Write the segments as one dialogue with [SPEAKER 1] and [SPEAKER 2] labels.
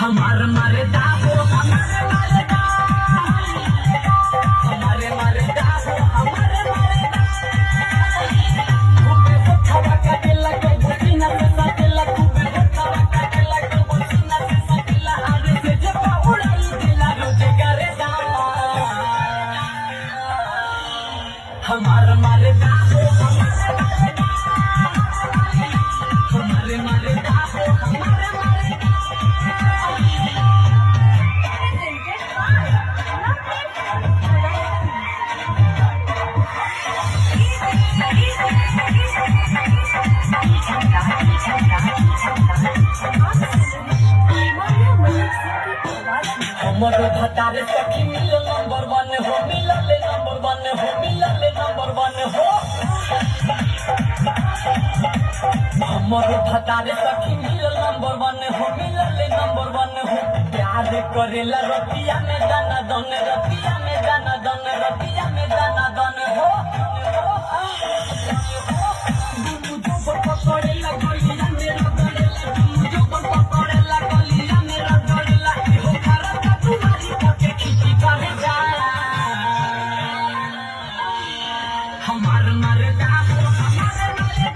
[SPEAKER 1] हमारे मारे दाहो हमारे मारे हमारे मारे दाहो हमारे मारे खूबे होठवा का दिला को बसीना से सटिला खूबे होठवा का दिला को बसीना से सटिला आगे से जब उड़ाई दिला रोजे करे दा हमारे मारे दाहो हमारे मारे दाहो हमारे मारे हमारे भतारे सखी मिले नंबर 1 हो मिलले नंबर 1 हो मिलले नंबर 1 हो हमारे भतारे सखी मिले नंबर 1 हो मिलले नंबर 1 हो प्यार करेला रतिया में दाना दन रतिया में दाना दन रतिया में दाना दन हो दुनु जो पकड़ेला गलिया मेरा गलेला दुनु जो पकड़ेला गलिया मेरा गलेला हो खरा का तुम्हारी पके खींची करे जा हमारे मारे दाहो हमारे मारे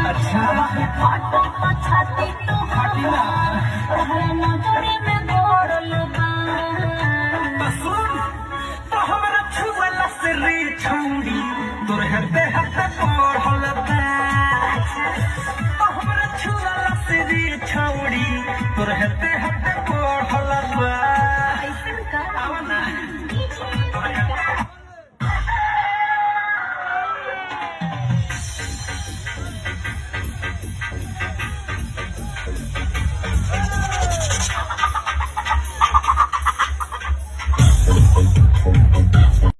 [SPEAKER 1] अच्छा छाती तो हटना